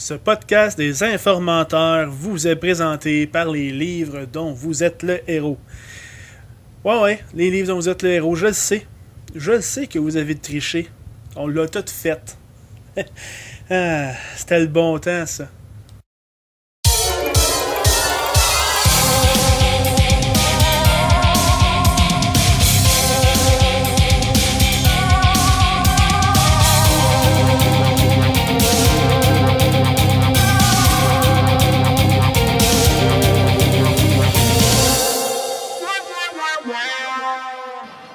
Ce podcast des informateurs vous est présenté par les livres dont vous êtes le héros. Ouais, les livres dont vous êtes le héros, je le sais. Je le sais que vous avez triché. On l'a tout fait. Ah, c'était le bon temps, ça.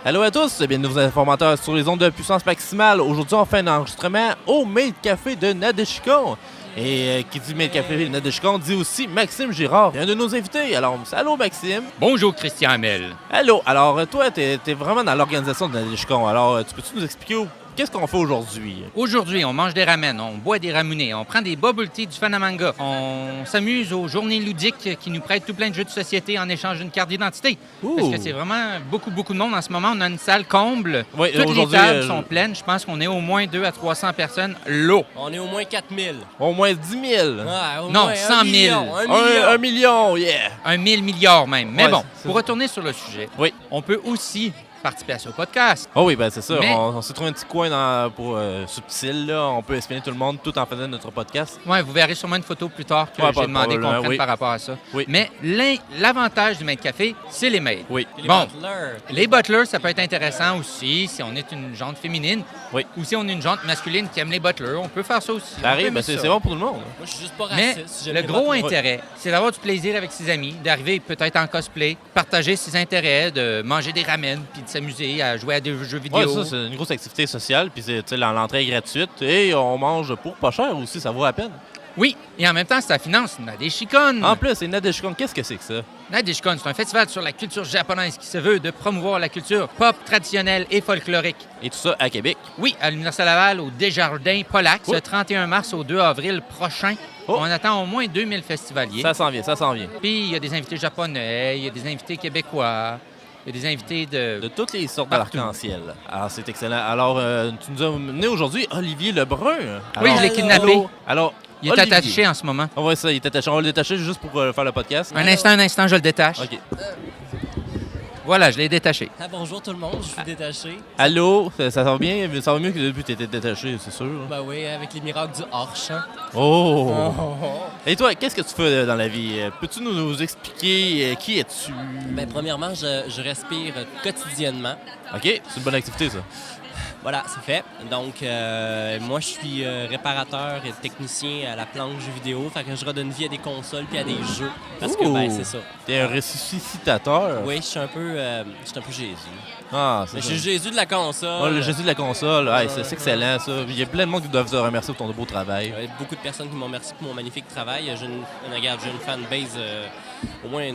Allô à tous, bienvenue aux informateurs sur les ondes de puissance maximale. Aujourd'hui, on fait un enregistrement au Maid Café de Nadeshikon. Et qui dit Maid Café de Nadeshikon dit aussi Maxime Girard, un de nos invités. Alors, allô Maxime. Bonjour Christian Hamel. Allô, alors toi, t'es vraiment dans l'organisation de Nadeshikon. Alors, tu peux-tu nous expliquer qu'est-ce qu'on fait aujourd'hui? Aujourd'hui, on mange des ramen, on boit des ramunés, on prend des bubble tea du Fanamanga, on s'amuse aux journées ludiques qui nous prêtent tout plein de jeux de société en échange d'une carte d'identité. Parce que c'est vraiment beaucoup de monde en ce moment. On a une salle comble. Oui, toutes les tables sont pleines. Je pense qu'on est au moins 200 à 300 personnes lot. On est au moins 4000. Au moins 10 000. Ouais, Non, moins 100 000. 1 million, yeah. 1 000 milliards même. Mais Ouais, bon, c'est pour ça. retourner sur le sujet, Oui. on peut aussi participer à ce podcast. Oh oui, ben c'est ça. Mais- On s'est trouvé un petit coin pour subtil, là. On peut espionner tout le monde tout en faisant notre podcast. Ouais, vous verrez sûrement une photo plus tard que Ouais, j'ai demandé qu'on probablement, prenne oui. par rapport à ça. Oui. Mais l'avantage du Maid Café, c'est les maids. Oui. Les Bon. butlers. Les butlers, ça peut être intéressant aussi si on est une jante féminine. Oui. Ou si on est une jante masculine qui aime les butlers. On peut faire ça aussi. Ça On peut arrive, aimer ben c'est ça. bon pour tout le monde. Moi, je suis juste pas Mais raciste. J'aime le les gros butlers. intérêt, c'est d'avoir du plaisir avec ses amis, d'arriver peut-être en cosplay, partager ses intérêts, de manger des ramen, puis de s'amuser à jouer à des jeux vidéo. Ouais, ça, c'est une grosse activité sociale, puis tu sais, l'entrée est gratuite et on mange pour pas cher aussi, ça vaut la peine. Oui, et en même temps, ça finance Nadeshikon. En plus, c'est Nadeshikon, qu'est-ce que c'est que ça? Nadeshikon, c'est un festival sur la culture japonaise qui se veut de promouvoir la culture pop traditionnelle et folklorique. Et tout ça à Québec. Oui, à l'Université Laval, au Desjardins Polac, Oh. ce 31 mars au 2 avril prochain. Oh. On attend au moins 2000 festivaliers. Ça s'en vient, ça s'en vient. Puis il y a des invités japonais, il y a des invités québécois, il y a des invités De toutes les sortes de Partout. l'arc-en-ciel. Alors, c'est excellent. Alors, tu nous as mené aujourd'hui Olivier Lebrun. Oui, Alors, je l'ai kidnappé. allô? Alors, Il est Olivier. attaché en ce moment. On va ça, il est attaché. On va le détacher juste pour faire le podcast. Un instant, je le détache. OK. Voilà, je l'ai détaché. Ah, bonjour tout le monde, je suis détaché. Allô, ça va bien? Ça va mieux que depuis que tu étais détaché, c'est sûr. Ben oui, avec les miracles du Arche. Hein. Oh! Et toi, qu'est-ce que tu fais dans la vie? Peux-tu nous expliquer qui es-tu? Ben premièrement, je respire quotidiennement. OK, c'est une bonne activité, ça. Voilà, c'est fait. Donc, moi, je suis réparateur et technicien à la planche jeux vidéo. Fait que je redonne vie à des consoles puis à des jeux. Parce que, ben, c'est ça. T'es un ressuscitateur? Oui, je suis un peu Jésus. Ah, c'est Mais je ça. suis Jésus de la console. Oh, le Jésus de la console, ouais, c'est excellent, ça. Il y a plein de monde qui doivent te remercier pour ton beau travail. Il y a beaucoup de personnes qui m'ont remercié pour mon magnifique travail. Regarde, j'ai une fanbase au moins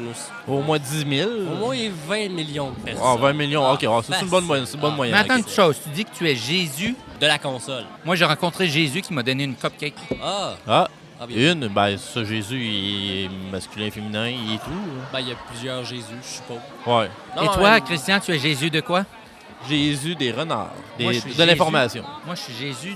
Au moins 10 000? au moins 20 millions de personnes. Ah, 20 millions, OK. Ah, c'est une bonne facile. moyenne. C'est une bonne Ah. moyenne. Mais attends une OK. petite chose, tu dis que tu es Jésus. De la console. Moi, j'ai rencontré Jésus qui m'a donné une cupcake. Ah, bien. Une, ben, ça, Jésus, il est masculin, féminin, il est tout. Ben, il y a plusieurs Jésus, je suppose. Ouais. Non, Et mais- toi, Christian, tu es Jésus de quoi? Jésus des renards, Moi, je suis de Jésus. l'information. Moi, je suis Jésus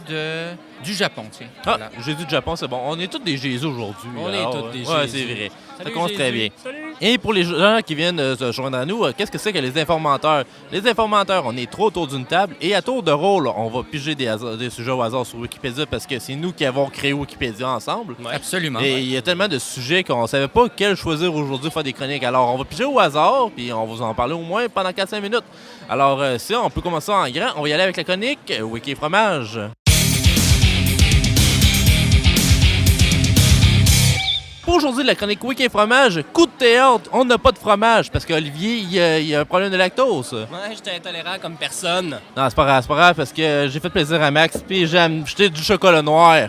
du Japon, tiens. Ah, Voilà. Jésus du Japon, c'est bon. On est tous des Jésus aujourd'hui. On est alors, tous des Ouais, Jésus. c'est vrai. Ça Salut, commence très bien. Jésus. Salut. Et pour les gens qui viennent se joindre à nous, qu'est-ce que c'est que les informateurs? Les informateurs, on est trop autour d'une table et à tour de rôle, on va piger des sujets au hasard sur Wikipédia parce que c'est nous qui avons créé Wikipédia ensemble. Ouais. Absolument. Et il y a tellement de sujets qu'on savait pas quel choisir aujourd'hui pour faire des chroniques. Alors, on va piger au hasard, puis on va vous en parler au moins pendant 4-5 minutes. Alors, si on peut commencer en grand, on va y aller avec la chronique Wiki Fromage. Pour aujourd'hui, la chronique Wiki Fromage, coup de théâtre, on n'a pas de fromage parce qu'Olivier, il y a un problème de lactose. Ouais, j'étais intolérant comme personne. Non, c'est pas grave parce que j'ai fait plaisir à Max, puis j'ai acheté du chocolat noir.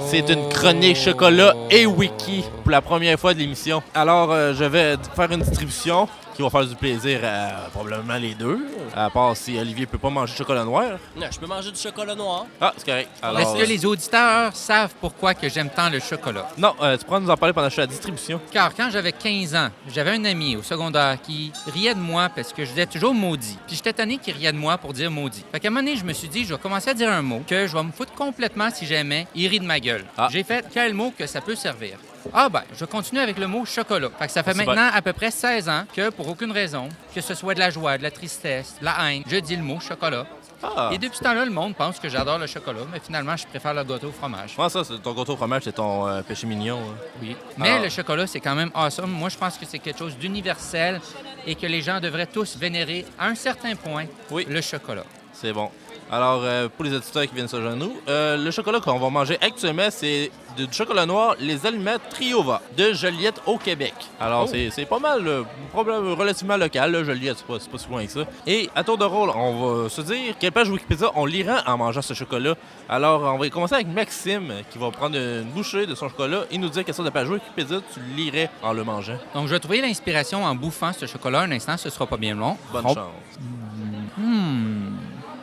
C'est une chronique chocolat et wiki pour la première fois de l'émission. Alors, je vais faire une distribution. OK? qui va faire du plaisir à probablement les deux. À part si Olivier peut pas manger de chocolat noir. Non, je peux manger du chocolat noir. Ah, c'est correct. Alors, Est-ce que les auditeurs savent pourquoi que j'aime tant le chocolat? Non, tu pourras nous en parler pendant que je suis à la distribution. Car quand j'avais 15 ans, j'avais un ami au secondaire qui riait de moi parce que je disais toujours maudit. Puis j'étais tanné qu'il riait de moi pour dire maudit. Fait qu'à un moment donné, je me suis dit, je vais commencer à dire un mot que je vais me foutre complètement si jamais il rit de ma gueule. Ah. J'ai fait quel mot que ça peut servir. Ah ben, je continue avec le mot chocolat. Fait que ça fait C'est maintenant à peu près 16 ans que, pour aucune raison, que ce soit de la joie, de la tristesse, de la haine, je dis le mot chocolat. Ah. Et depuis ce temps-là, le monde pense que j'adore le chocolat, mais finalement, je préfère le gâteau au fromage. Moi, ça, ton gâteau au fromage, c'est ton péché mignon. Hein. Oui. Mais Alors- le chocolat, c'est quand même awesome. Moi, je pense que c'est quelque chose d'universel et que les gens devraient tous vénérer à un certain point Oui. le chocolat. C'est bon. Alors, pour les auditeurs qui viennent se joindre nous, le chocolat qu'on va manger actuellement, c'est du chocolat noir, les Aliments Triova, de Joliette au Québec. Alors, c'est pas mal, problème relativement local, là, Joliette, c'est pas si loin que ça. Et à tour de rôle, on va se dire quelle page Wikipédia on lira en mangeant ce chocolat. Alors, on va commencer avec Maxime, qui va prendre une bouchée de son chocolat et nous dire quelle sorte de page Wikipédia tu lirais en le mangeant. Donc, je vais trouver l'inspiration en bouffant ce chocolat. Un instant, ce sera pas bien long. Bonne Hop. chance.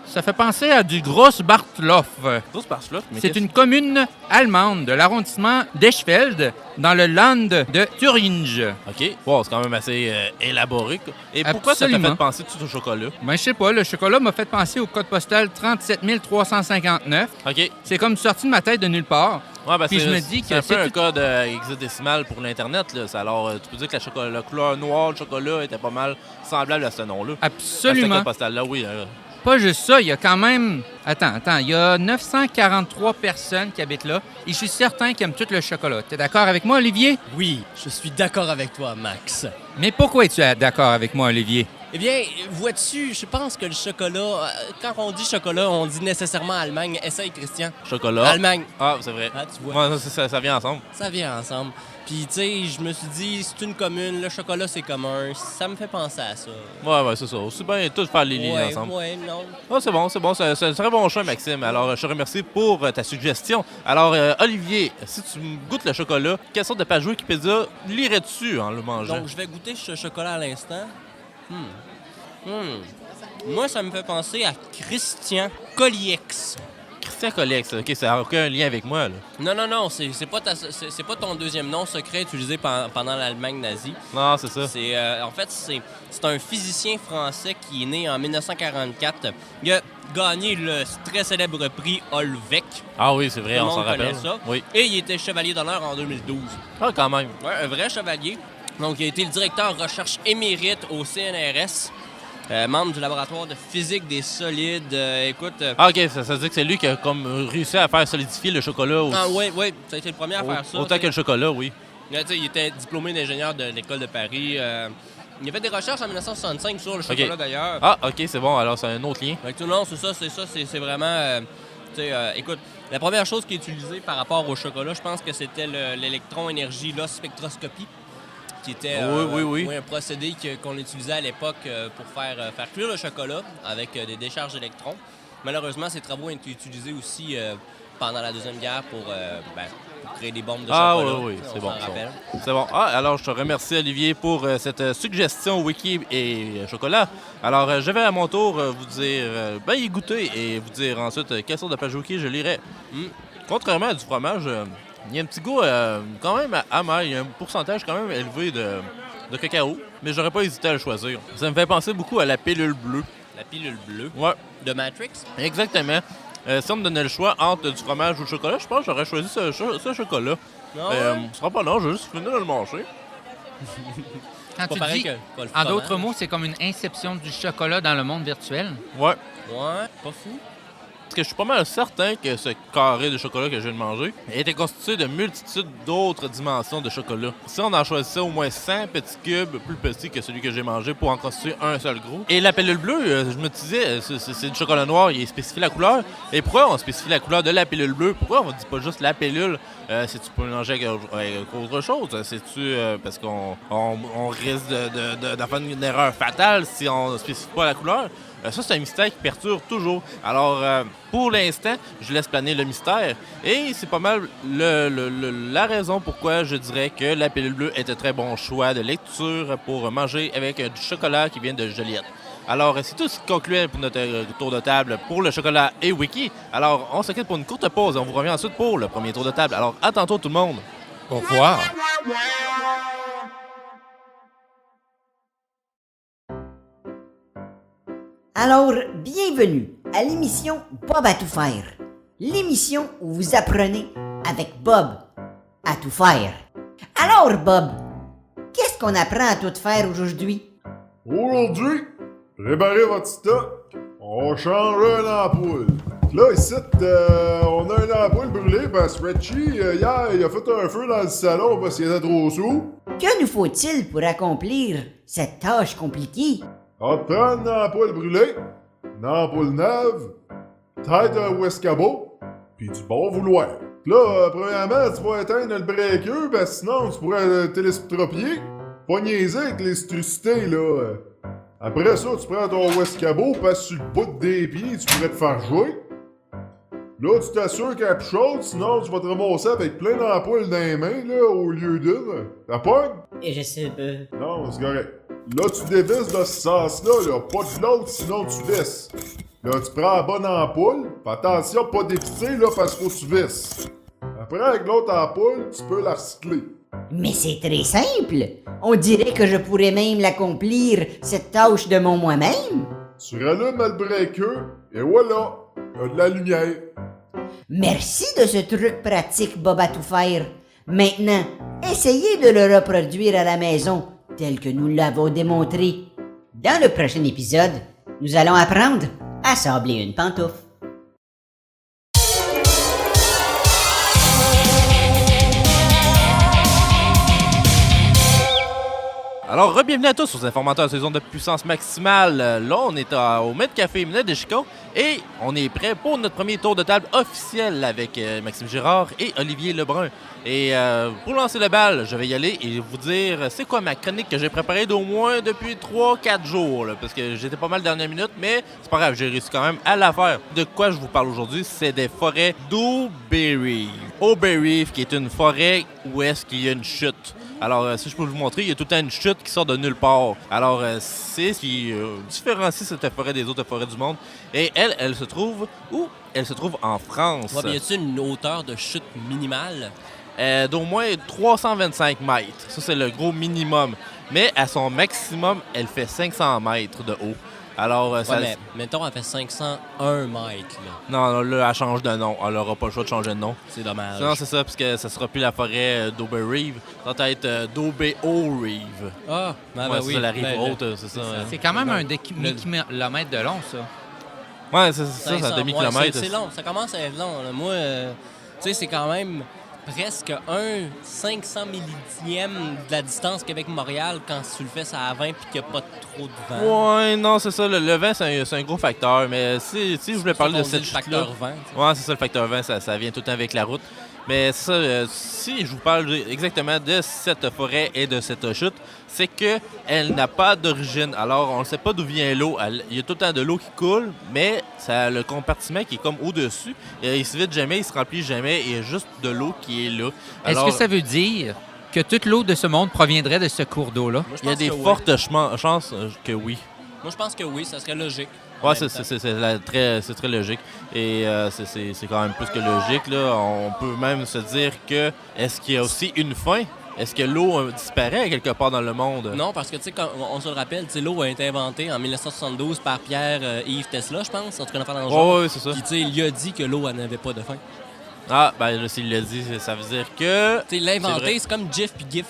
Ça fait penser à du Grossbartloff. Tous par là, mais C'est qu'est-ce- une commune allemande de l'arrondissement d'Eschfeld, dans le land de Thuringe. OK. Wow, c'est quand même assez élaboré. Quoi. Et pourquoi ça t'a Absolument. fait penser tout au chocolat? Ben, je sais pas, le chocolat m'a fait penser au code postal 37 359. OK. C'est comme sorti de ma tête de nulle part. Ouais, ben Puis c'est, je me dis que c'est un peu c'est un tout- code hexadécimal pour l'Internet. Là. Alors, tu peux dire que la couleur noire du chocolat était pas mal semblable à ce nom-là. À ce Absolument. code postal-là, oui. Pas juste ça, il y a quand même... Attends, il y a 943 personnes qui habitent là et je suis certain qu'ils aiment tout le chocolat. T'es d'accord avec moi, Olivier? Oui, je suis d'accord avec toi, Max. Mais pourquoi es-tu d'accord avec moi, Olivier? Eh bien, vois-tu, je pense que le chocolat, quand on dit chocolat, on dit nécessairement Allemagne. Essaye, Christian. Chocolat. Allemagne. Ah, c'est vrai. Ah, tu vois. Ouais, ça vient ensemble. Ça vient ensemble. Puis, tu sais, je me suis dit, c'est une commune, le chocolat, c'est commun. Ça me fait penser à ça. Ouais, c'est ça. Aussi bien tout faire les lignes ensemble. Ouais, non. Ah, c'est bon. C'est un très bon choix, Maxime. Alors, je te remercie pour ta suggestion. Alors, Olivier, si tu goûtes le chocolat, quelle sorte de page Wikipédia lirais-tu en le mangeant? Donc, je vais goûter ce chocolat à l'instant. Moi, ça me fait penser à Christian Coliex. Christian Colex. OK, ça n'a aucun lien avec moi, là. Non, c'est pas ton deuxième nom secret utilisé pendant l'Allemagne nazie. Non, c'est ça. En fait, c'est un physicien français qui est né en 1944. Il a gagné le très célèbre prix Olvec. Ah oui, c'est vrai, Tout le on s'en monde connaît rappelle. ça. Oui. Et il était chevalier d'honneur en 2012. Ah, quand même. Ouais, un vrai chevalier. Donc, il a été le directeur recherche émérite au CNRS. Membre du laboratoire de physique des solides. Ah, OK, ça veut dire que c'est lui qui a comme réussi à faire solidifier le chocolat aussi. Oui, ça a été le premier à faire ça. Autant que le chocolat, oui. Il était diplômé d'ingénieur de l'École de Paris. Il a fait des recherches en 1965 sur le chocolat, d'ailleurs. Ah, OK, c'est bon. Alors, c'est un autre lien. Fait que tout le monde, c'est vraiment... écoute, la première chose qui est utilisée par rapport au chocolat, je pense que c'était l'électron-énergie loss spectroscopie, qui était Oui. un procédé qu'on utilisait à l'époque pour faire cuire le chocolat avec des décharges d'électrons. Malheureusement, ces travaux ont été utilisés aussi pendant la Deuxième Guerre pour créer des bombes de chocolat. Oui, c'est On bon. s'en rappelle. C'est bon. Ah, alors, je te remercie, Olivier, pour cette suggestion wiki et chocolat. Alors, je vais à mon tour vous dire, y goûter et vous dire ensuite quelle sorte de page wiki je lirais. Contrairement à du fromage, il y a un petit goût quand même amer. Il y a un pourcentage quand même élevé de cacao, mais j'aurais pas hésité à le choisir. Ça me fait penser beaucoup à la pilule bleue. La pilule bleue Ouais, de Matrix. exactement. Si on me donnait le choix entre du fromage ou du chocolat, je pense que j'aurais choisi ce chocolat. Non, Ce sera pas long, je vais juste finir de le manger. Quand pas tu pareil dis, que le en fromage. d'autres mots, c'est comme une inception du chocolat dans le monde virtuel. Ouais. Ouais, pas fou. Parce que je suis pas mal certain que ce carré de chocolat que je viens de manger était constitué de multitudes d'autres dimensions de chocolat. Si on en choisissait au moins 100 petits cubes plus petits que celui que j'ai mangé pour en constituer un seul gros. Et la pilule bleue, je me disais, c'est du chocolat noir, il spécifie la couleur. Et pourquoi on spécifie la couleur de la pilule bleue? Pourquoi on ne dit pas juste la pilule? Si tu peux mélanger avec autre chose, c'est-tu parce qu'on risque de faire une erreur fatale si on ne spécifie pas la couleur? Ça, c'est un mystère qui perturbe toujours. Alors, pour l'instant, je laisse planer le mystère. Et c'est pas mal la raison pourquoi je dirais que la pilule bleue est un très bon choix de lecture pour manger avec du chocolat qui vient de Joliette. Alors, c'est tout ce qui concluait pour notre tour de table pour le chocolat et Wiki. Alors, on se quitte pour une courte pause. On vous revient ensuite pour le premier tour de table. Alors, à tantôt tout le monde. Au revoir. Alors, bienvenue à l'émission Bob à tout faire. L'émission où vous apprenez avec Bob à tout faire. Alors, Bob, qu'est-ce qu'on apprend à tout faire aujourd'hui? Aujourd'hui, préparez votre stock. On va changer une ampoule. Là, ici, on a une ampoule brûlée parce que Richie, hier, il a fait un feu dans le salon parce qu'il était trop sous. Que nous faut-il pour accomplir cette tâche compliquée? On te prend une ampoule brûlée, une ampoule neuve, tête d'un Wescabo, puis du bon vouloir. Là, premièrement, tu vas éteindre le breaker parce que sinon, tu pourrais télescopier. Pas niaiser avec l'électricité, là. Après ça, tu prends ton Wescabo, passes sur le bout des pieds, tu pourrais te faire jouer. Là, tu t'assures qu'elle est plus chaude, sinon tu vas te ramasser avec plein d'ampoules dans les mains, là, au lieu d'une. T'as peur? Je sais pas. Non, c'est correct. Là, tu dévisses de ce sens-là, là, pas de l'autre, sinon tu visses. Là, tu prends la bonne ampoule, fais attention, pas d'épicer, là, parce qu'il faut que tu visses. Après, avec l'autre ampoule, tu peux la recycler. Mais c'est très simple. On dirait que je pourrais même l'accomplir, cette tâche de mon moi-même. Tu rallumes le breaker, et voilà, il y a de la lumière. Merci de ce truc pratique, Bob à tout faire. Maintenant, essayez de le reproduire à la maison, tel que nous l'avons démontré. Dans le prochain épisode, nous allons apprendre à sabler une pantoufle. Alors, bienvenue à tous aux informateurs saison de puissance maximale. Là, on est au Maître Café Nadeshiko et on est prêt pour notre premier tour de table officiel avec Maxime Girard et Olivier Lebrun. Et pour lancer le bal, je vais y aller et vous dire c'est quoi ma chronique que j'ai préparée d'au moins depuis 3-4 jours. Là, parce que j'étais pas mal dernière minute, mais c'est pas grave, j'ai réussi quand même à la faire. De quoi je vous parle aujourd'hui, c'est des forêts d'Auberry. Auberry, qui est une forêt où est-ce qu'il y a une chute. Alors, si je peux vous montrer, il y a tout le temps une chute qui sort de nulle part. Alors, c'est ce qui différencie cette forêt des autres forêts du monde. Et elle se trouve où? Elle se trouve en France. Ouais, mais y a-t-il une hauteur de chute minimale? D'au moins 325 mètres. Ça, c'est le gros minimum. Mais à son maximum, elle fait 500 mètres de haut. Alors, Ouais, mais mettons, elle fait 501 mètres, là. Non, là, elle change de nom. Elle n'aura pas le choix de changer de nom. C'est dommage. Non, c'est ça, parce que ça sera plus la forêt d'Auberry. Ça va être d'Aube-Au-Rive. Ah, ben, Ouais, oui. c'est la rive Ben, haute, c'est ça. C'est quand même un demi-kilomètre de long, ça. Ouais, c'est ça, c'est un 500, demi-kilomètre. ouais, c'est long, ça commence à être long. Là. Moi, tu sais, c'est quand même presque un 500 millième de la distance Québec-Montréal quand tu le fais ça à 20 puis qu'il n'y a pas trop de vent. Ouais, non, c'est ça. Le vent, c'est un gros facteur. Mais si je voulais parler de cette le chute-là... facteur vent. Tu sais. Ouais, c'est ça, le facteur vent, ça vient tout le temps avec la route. Mais ça, si je vous parle exactement de cette forêt et de cette chute, c'est qu'elle n'a pas d'origine. Alors, on ne sait pas d'où vient l'eau. Il y a tout le temps de l'eau qui coule, mais ça a le compartiment qui est comme au-dessus. Il se vide jamais, il se remplit jamais. Il y a juste de l'eau qui est là. Est-ce que ça veut dire que toute l'eau de ce monde proviendrait de ce cours d'eau-là? Moi, je Il y a pense des que oui. fortes chances que oui. Moi, je pense que oui, ça serait logique. Ouais, c'est très logique. Et c'est quand même plus que logique, là. On peut même se dire que est-ce qu'il y a aussi une fin? Est-ce que l'eau disparaît quelque part dans le monde? Non, parce que, tu sais, on se le rappelle, l'eau a été inventée en 1972 par Pierre-Yves Tesla, je pense, en tout cas, une affaire dans le genre. Ouais, c'est ça. Puis, tu sais, il a dit que l'eau, elle n'avait pas de fin. Ah, ben là, s'il l'a dit, ça veut dire que... Tu sais, l'inventer, c'est comme GIF puis GIF.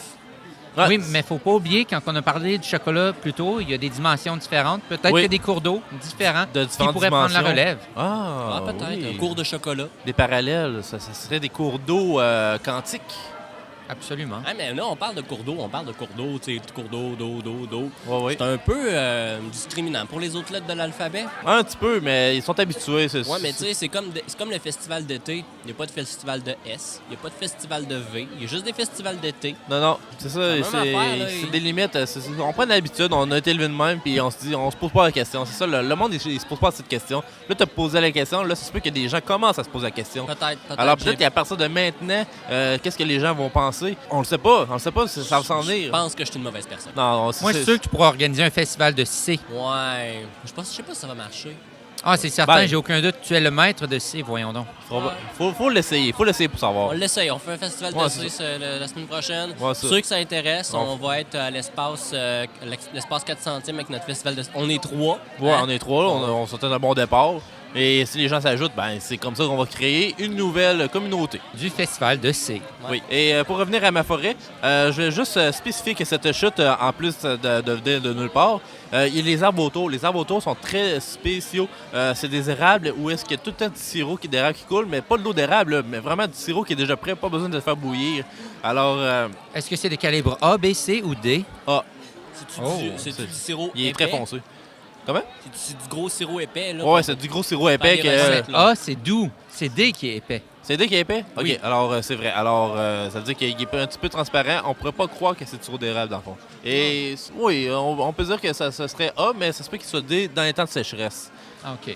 Ouais. Oui, mais faut pas oublier, quand on a parlé du chocolat plus tôt, il y a des dimensions différentes. Peut-être Oui. qu'il y a des cours d'eau différents De qui différentes pourraient prendre la dimensions. relève. Ah, peut-être. oui. Un cours de chocolat. Des parallèles, ça serait des cours d'eau quantiques. Absolument. Ah, mais là, on parle de cours d'eau, tu sais, cours d'eau. Ouais. C'est un peu discriminant pour les autres lettres de l'alphabet. Un petit peu, mais ils sont habitués. Ouais, mais tu sais, c'est comme le festival d'été. Il n'y a pas de festival de S, il n'y a pas de festival de V, il y a juste des festivals d'été. Non, c'est ça. C'est la même affaire, là, C'est des limites. On prend l'habitude, on a été élevé de même, puis on se pose pas la question. C'est ça, le monde, il se pose pas cette question. Là, tu as posé la question, là, c'est sûr que des gens commencent à se poser la question. Peut-être. Alors peut-être qu'à partir de maintenant, qu'est-ce que les gens vont penser? On le sait pas, ça va s'en Je venir. pense que je suis une mauvaise personne. Non, Moi, je suis sûr que tu pourras organiser un festival de C. Ouais. Je sais pas si ça va marcher. Ah, c'est certain, Ben. j'ai aucun doute. Tu es le maître de C, voyons donc. Faut l'essayer, pour savoir. On l'essaye, on fait un festival Ouais, de c'est C la semaine prochaine. Ouais, c'est Ceux que ça intéresse, Ouais. on va être à l'espace 4 centimes avec notre festival de... On est 3. Ouais, on est 3, on sortait d'un bon départ. Et si les gens s'ajoutent, ben c'est comme ça qu'on va créer une nouvelle communauté. Du festival de C. Ouais. Oui. Et pour revenir à ma forêt, je vais juste spécifier que cette chute, en plus de venir de nulle part, il y a les arbres autour. Les arbres autour sont très spéciaux. C'est des érables où est-ce qu'il y a tout un petit sirop d'érable qui coule, mais pas de l'eau d'érable, là, mais vraiment du sirop qui est déjà prêt, pas besoin de le faire bouillir. Alors, Est-ce que c'est des calibres A, B, C ou D? C'est du sirop il est épais. très foncé. Comment? C'est du gros sirop épais. Là, Ouais, c'est du gros sirop épais. Dans Que, les recettes, là. A, c'est doux. C'est D qui est épais. c'est dit qu'il est épais? OK, Oui. alors c'est vrai. Alors, ça veut dire qu'il est un petit peu transparent. On pourrait pas croire que c'est du sirop d'érable, dans le fond. Et oui, on peut dire que ça serait A, mais ça se peut qu'il soit D dans les temps de sécheresse. Ah, OK.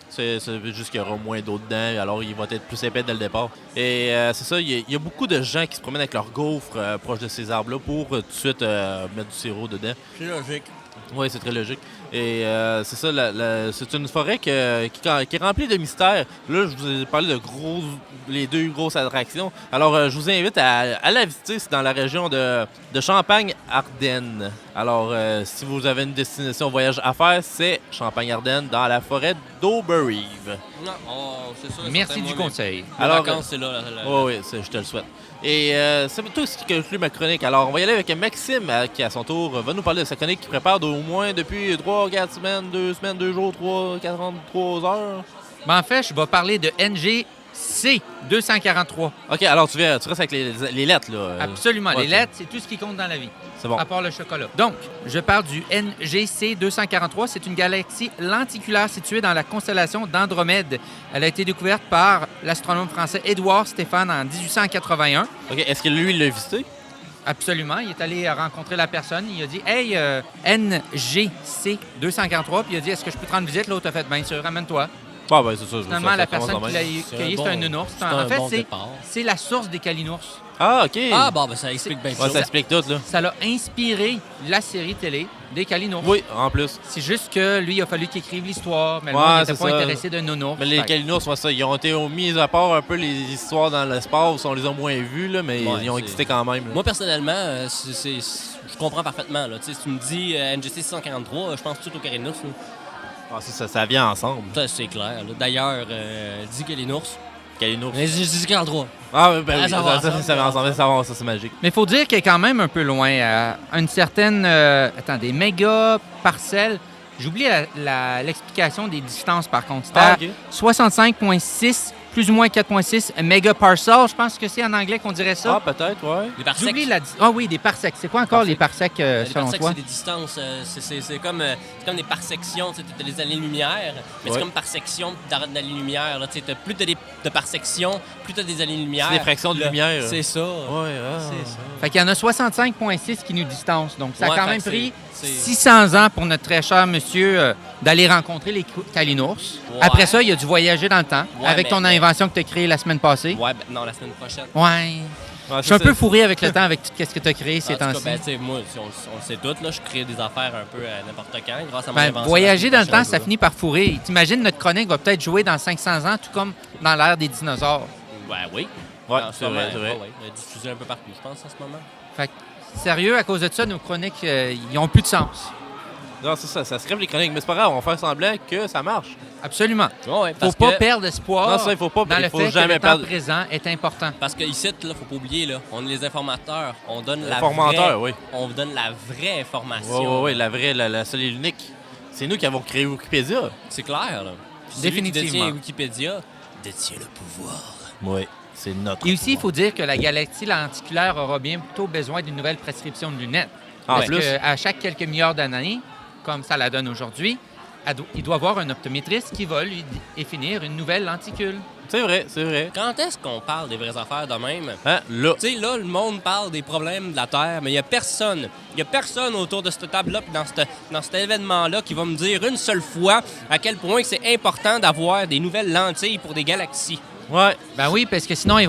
C'est juste qu'il y aura moins d'eau dedans, alors il va être plus épais dès le départ. Et c'est ça, il y a beaucoup de gens qui se promènent avec leurs gaufres proches de ces arbres-là pour tout de suite mettre du sirop dedans. C'est logique. Oui, c'est très logique. Et c'est ça, c'est une forêt qui est remplie de mystères. Là, je vous ai parlé de les deux grosses attractions. Alors, je vous invite à la visiter. C'est dans la région de Champagne-Ardenne. Alors, si vous avez une destination voyage à faire, c'est Champagne-Ardenne dans la forêt d'Auberive. Non, c'est ça. Merci du conseil. Alors, Alors, vacances, c'est là. Oui, je te le souhaite. Et c'est tout ce qui conclut ma chronique. Alors, on va y aller avec Maxime, qui, à son tour, va nous parler de sa chronique qu'il prépare d'au moins depuis 3-4 semaines, 2 semaines, 2 jours, 43 heures. Ben, en fait, je vais parler de NGC 243. OK, alors tu restes avec les lettres, là. Absolument. ouais, Les lettres, c'est tout ce qui compte dans la vie. C'est bon. À part le chocolat. Donc, je parle du NGC 243. C'est une galaxie lenticulaire située dans la constellation d'Andromède. Elle a été découverte par l'astronome français Édouard Stéphane en 1881. OK, est-ce que lui, il l'a visité? Absolument. Il est allé rencontrer la personne. Il a dit « Hey, NGC 243 ». Puis il a dit « Est-ce que je peux te rendre visite? » L'autre a fait « Bien sûr, ramène-toi. Ah, ben, c'est ça. Finalement, ça la commence personne quand qui même. l'a cueilli, c'est un nounours. C'est un bon c'est départ. c'est la source des calinours. Ah, OK. Ah, bon, ben ça explique bien Ouais, ça explique tout, là. Ça l'a inspiré la série télé des calinours. Oui, en plus. C'est juste que lui, il a fallu qu'il écrive l'histoire, mais le Ouais, monde n'était c'est pas ça. intéressé de nounours. Mais les Fait que- calinours, c'est ça. Ils ont été mis à part un peu les histoires dans l'espace. On les a moins vus, là, mais Ouais, ils ont c'est- existé quand même. Là. Moi, personnellement, je comprends parfaitement. Là. Tu sais, si tu me dis NGC 643, je pense tout au Calinours. là. Ah, ça vient ensemble. Ça, c'est clair. là. D'ailleurs, dis Calinours. Calinours. Mais je dis Calinours. Ah, ben oui, ça va ça vient ensemble. Ça, c'est magique. Mais il faut dire qu'il est quand même un peu loin. À une certaine... attendez, méga parcelle. J'oublie l'explication des distances, par contre. C'était Ah, à OK. 65,6, plus ou moins 4,6 mégaparsecs. Je pense que c'est en anglais qu'on dirait ça. Ah, peut-être, ouais. Les parsecs. J'oublie Ah oui, des parsecs. C'est quoi encore les parsecs, Les selon parsecs, toi? c'est des distances. C'est comme des parsections. Tu as des années-lumière, mais Ouais. c'est comme par section d'années-lumière. Tu as plus de parsections, plus tu as des années-lumière. C'est des fractions de Là, lumière. C'est ça. Ouais, ah. C'est ça. Fait qu'il y en a 65,6 qui nous distancent. Donc, ça a Ouais, quand fait même que pris c'est- 600 ans pour notre très cher monsieur d'aller rencontrer les calinours. Ouais. Après ça, il a dû voyager dans le temps Ouais, avec ton mais- invention que tu as créée la semaine passée. Ouais, ben, non, la semaine prochaine. Ouais. Ouais, Je suis un ça, peu fourré avec le temps, avec tout ce que tu as créé ces En tout cas, temps-ci. ben, tu sais, moi, si on le sait tout, là, je crée des affaires un peu à n'importe quand grâce à mon Ben, invention. voyager dans le temps, prochaine. ça finit par fourrer. T'imagines, notre chronique va peut-être jouer dans 500 ans, tout comme dans l'ère des dinosaures. Ben oui. Ouais, En ce c'est vrai, moment, c'est vrai. ouais, elle est diffusée un peu partout, je pense, en ce moment. Fait que, sérieux, à cause de ça, nos chroniques, ils ont plus de sens. Non, c'est ça se crève les chroniques. Mais c'est pas grave, on va faire semblant que ça marche. Absolument. Ouais, Faut parce pas que, perdre espoir Non, ça, il faut pas- dans il le faut fait que jamais le temps perdre- présent est important. parce que ici, là, faut pas oublier, là, on est les informateurs. On donne la Informateurs, vraie, oui. on vous donne la vraie information. Ouais, la vraie, la seule et l'unique. C'est nous qui avons créé Wikipédia. C'est clair, là. Puis celui qui Définitivement. détient Wikipédia détient le pouvoir. Oui. C'est notre Et aussi, il pouvoir. faut dire que la galaxie lenticulaire aura bientôt besoin d'une nouvelle prescription de lunettes. En Parce plus. qu'à chaque quelques milliards d'années, comme ça la donne aujourd'hui, il doit avoir un optométriste qui va lui définir une nouvelle lenticule. C'est vrai, c'est vrai. Quand est-ce qu'on parle des vraies affaires de même? Hein, là. Tu sais, là, le monde parle des problèmes de la Terre, mais il n'y a personne. Il n'y a personne autour de cette table-là, puis dans cet événement-là, qui va me dire une seule fois à quel point c'est important d'avoir des nouvelles lentilles pour des galaxies. Ouais. Ben oui, parce que sinon,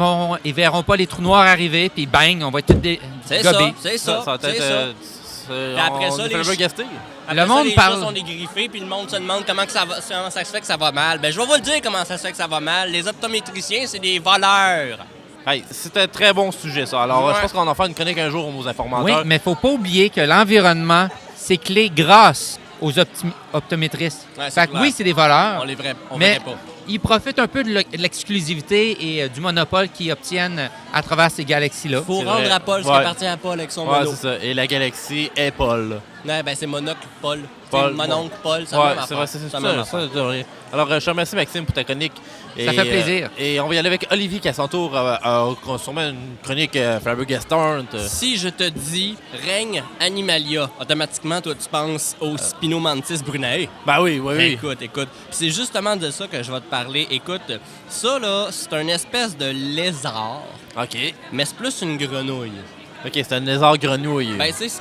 ils verront pas les trous noirs arriver, puis bang, on va être tous C'est ça, gobés. c'est ça, va c'est être, ça. Puis après ça, les gasté. Après Le ça, monde les parle- chats sont dégriffés, puis le monde se demande comment ça se fait que ça va mal. Ben, je vais vous le dire comment ça se fait que ça va mal. Les optométriciens, c'est des voleurs. Hey, c'est un très bon sujet, ça. Alors, Ouais. je pense qu'on en fera une chronique un jour aux Oui, informateurs. mais faut pas oublier que l'environnement, c'est clé grâce aux optométristes. Ouais, c'est Fait que clair. oui, c'est des voleurs, On mais verrait pas. ils profitent un peu de l'exclusivité et du monopole qu'ils obtiennent à travers ces galaxies-là. Faut C'est rendre vrai. à Paul ce Ouais. qui appartient à Paul avec son Ouais, mono. c'est ça. Et la galaxie est Paul. Ouais, ben, c'est monocle Paul. Paul, C'est mononcle Paul, c'est Ouais, la même c'est vrai, affaire. c'est la même ça. affaire. Ça, rien. Alors, je te remercie, Maxime, pour ta chronique. Ça fait plaisir. Et on va y aller avec Olivier qui, à son tour, a sûrement une chronique flabbergastante. Si je te dis règne animalia, automatiquement, toi, tu penses au Spinomantis brunae. Ben oui, oui, oui. Écoute. Puis c'est justement de ça que je vais te parler. Écoute, ça, là, c'est une espèce de lézard, OK. mais c'est plus une grenouille. OK, c'est un lézard grenouille. Ben, tu sais,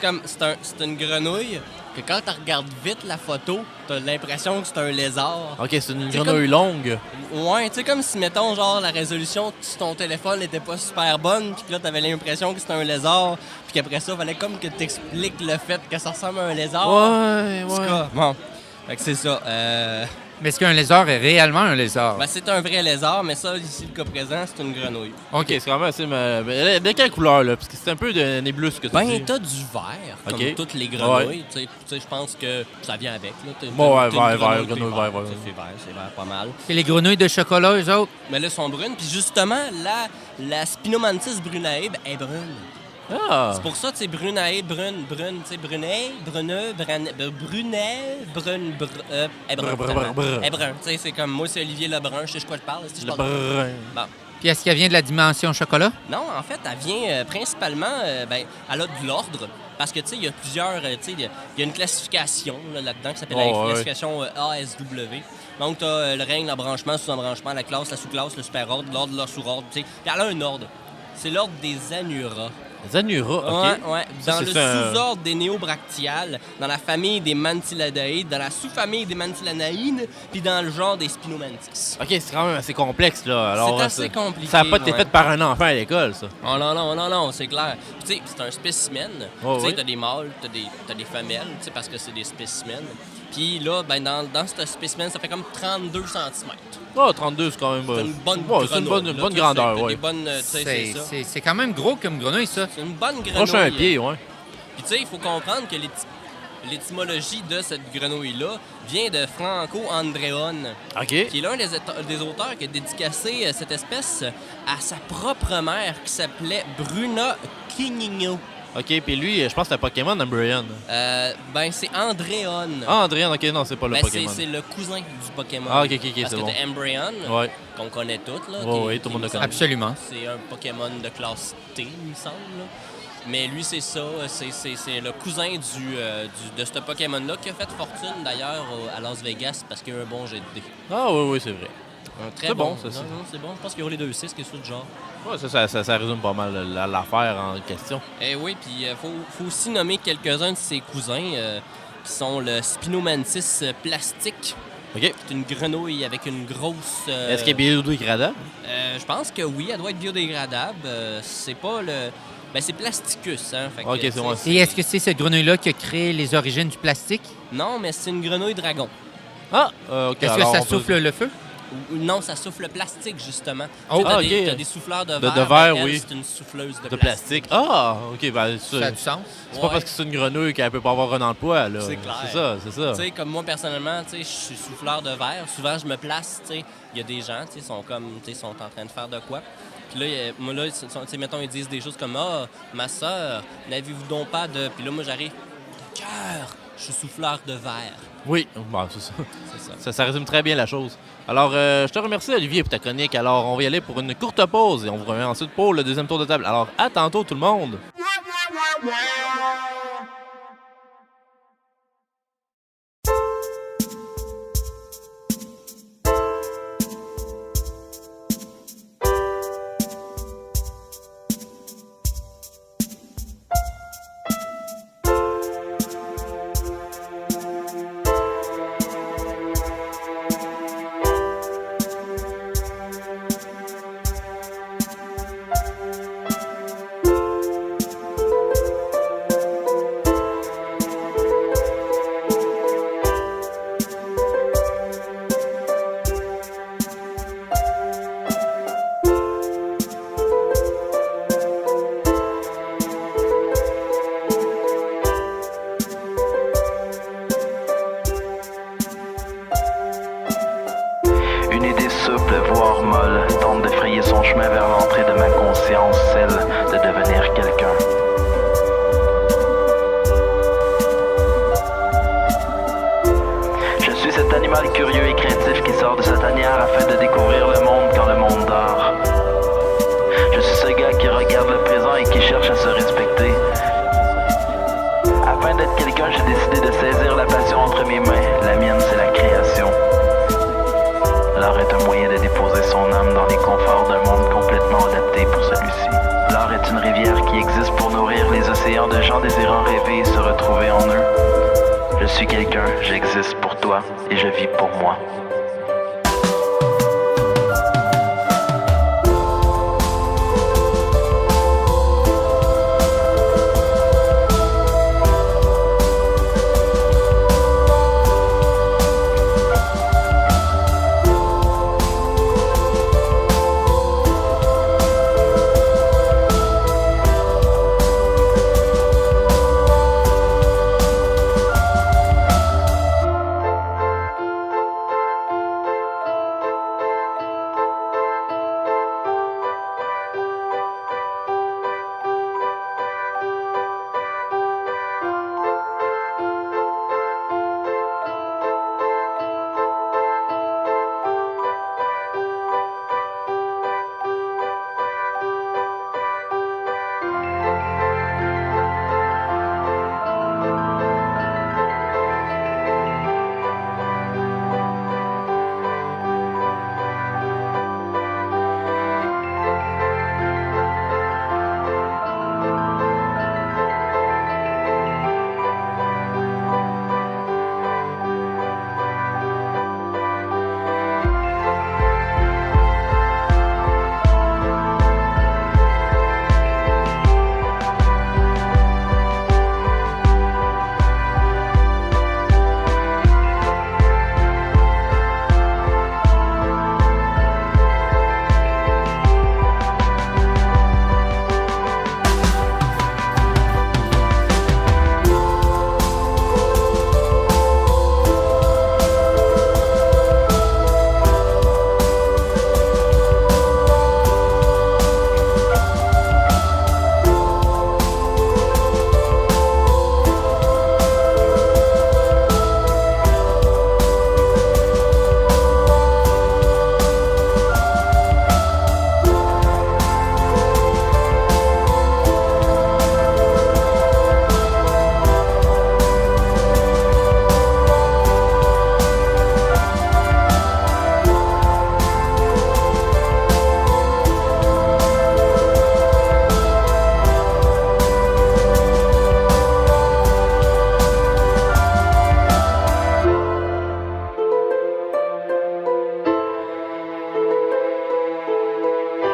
c'est une grenouille que quand tu regardes vite la photo, t'as l'impression que c'est un lézard. OK, c'est une C'est grenouille longue. Ouais, tu sais, comme si, mettons, genre, la résolution sur ton téléphone n'était pas super bonne, puis que là, t'avais l'impression que c'était un lézard, puis qu'après ça, fallait comme que t'expliques le fait que ça ressemble à un lézard. Ouais, En tout ouais. cas, bon. Fait que c'est ça. Mais est-ce qu'un lézard est réellement un lézard? Ben, c'est un vrai lézard, mais ça, ici, le cas présent, c'est une grenouille. OK, c'est quand même assez... De quelle couleur, là? Parce que c'est un peu de nébuleux, ce que tu Ben, dis. t'as du vert, comme Ok. toutes les grenouilles. Tu sais, je pense que ça vient avec. Là. Bon, ouais, T'as une vert, puis grenouille vert, ouais. C'est vert pas mal. Et les grenouilles de chocolat, eux autres? Mais là, elles sont brunes. Puis justement, la Spinomantis brunae ben, est brune. Ah! C'est pour ça, tu sais, brunae, brune, tu sais, brunet, bruneux, brunet, brune, est brun. Brr, brr, brr. Est brun. Tu sais, c'est comme moi, c'est Olivier Lebrun, je sais de quoi je parle. Si je Le parle brun. Bon. Puis est-ce qu'elle vient de la dimension chocolat? Non, en fait, elle vient principalement, ben, elle a de l'ordre. Parce que, tu sais, il y a plusieurs, tu sais, il y a une classification là-dedans qui s'appelle Oh, la ouais. classification ASW. Donc, tu as le règne, l'embranchement, sous-embranchement, la classe, la sous-classe, le super-ordre, l'ordre, le sous-ordre, tu sais. Puis elle a un ordre. C'est l'ordre des Anuras. Zanura, OK. Ouais. Ça, Dans c'est le ça. sous-ordre des néobractiales, dans la famille des Mantiladae, dans la sous-famille des Mantilanaïdes, puis dans le genre des Spinomantis. OK, c'est quand même assez complexe, là. Alors, C'est assez compliqué, Ça n'a pas été ouais. fait par un enfant à l'école, ça. Oh non, c'est clair. Puis, tu sais, c'est un spécimen. Oh, tu sais, oui. t'as des mâles, t'as des femelles, tu sais, parce que c'est des spécimens. Puis là, ben, dans ce spécimen, ça fait comme 32 cm. Oh, 32, c'est quand même... C'est une bonne ouais, c'est une grenouille, bonne, là, bonne tu sais, grandeur, t'as ouais. des bonnes, tu sais, c'est ça. C'est quand même gros comme grenouille, ça. C'est une bonne grenouille. Proche un pied, ouais. Puis, tu sais, il faut comprendre que l'étymologie de cette grenouille-là vient de Franco Andreone, OK. qui est l'un des auteurs qui a dédicacé cette espèce à sa propre mère qui s'appelait Bruna Quinigno. OK, puis lui, je pense que c'est un Pokémon, Embryon. Ben, c'est Andréon. Ah, Andrien, OK, non, c'est pas le Ben, Pokémon. c'est le cousin du Pokémon. Ah, ok, Parce c'est que bon. t'as Embryon, Ouais. qu'on connaît tous, là. Ouais, ouais, tout le monde le connaît. Absolument. C'est un Pokémon de classe T, il me semble. Là. Mais lui, c'est ça. C'est le cousin de ce Pokémon-là qui a fait fortune, d'ailleurs, à Las Vegas parce qu'il a un bon jet de dés. Ah, oui, c'est vrai. Un très C'est bon, ça, Non, c'est- non, c'est bon. Je pense qu'il y aura les 2-6, quelque chose du genre. Ouais, ça résume pas mal l'affaire en question. Eh oui, puis faut aussi nommer quelques-uns de ses cousins qui sont le Spinomantis plastique. OK. C'est une grenouille avec une grosse... Est-ce qu'il est biodégradable? Je pense que oui, elle doit être biodégradable. C'est pas le... Ben, c'est plasticus, hein. Fait que, Ok, c'est tu sais, vrai. Et est-ce que c'est cette grenouille-là qui a créé les origines du plastique? Non, mais c'est une grenouille dragon. Ah, OK. Est-ce que alors ça on peut- souffle le feu? Non, ça souffle le plastique, justement. Oh. Tu sais, t'as Ah, des, ok. t'as des souffleurs de De verre. verre, ben, elle, oui. c'est une souffleuse de De plastique. plastique. Ah, OK, ben Ça a ça... du sens. C'est pas parce que c'est une grenouille qu'elle peut pas avoir un emploi, là. C'est clair. C'est ça. Tu sais, comme moi, personnellement, tu sais, je suis souffleur de verre. Souvent, je me place, tu sais, il y a des gens, tu sais, sont comme, tu sais, sont en train de faire de quoi. Puis là, moi, là, tu sais, mettons, ils disent des choses comme « Ah, ma soeur, n'avez-vous donc pas de... » Puis là, moi, j'arrive « De cœur, Je suis souffleur de verre. Oui, bon, c'est ça. C'est ça. Ça résume très bien la chose. Alors, je te remercie, Olivier, pour ta chronique. Alors, on va y aller pour une courte pause et on vous remet ensuite pour le deuxième tour de table. Alors, à tantôt, tout le monde! Une idée souple, voire molle, tente de frayer son chemin vers l'entrée de ma conscience, celle de devenir quelqu'un. Je suis cet animal curieux et craintif qui sort de sa tanière afin de découvrir le monde quand le monde dort. Je suis ce gars qui regarde le présent et qui cherche à se respecter. Afin d'être quelqu'un, j'ai décidé de saisir la passion entre mes mains. La mienne, c'est la création. L'art est un moyen de déposer son âme dans les conforts d'un monde complètement adapté pour celui-ci. L'art est une rivière qui existe pour nourrir les océans de gens désirant rêver et se retrouver en eux. Je suis quelqu'un, j'existe pour toi et je vis pour moi.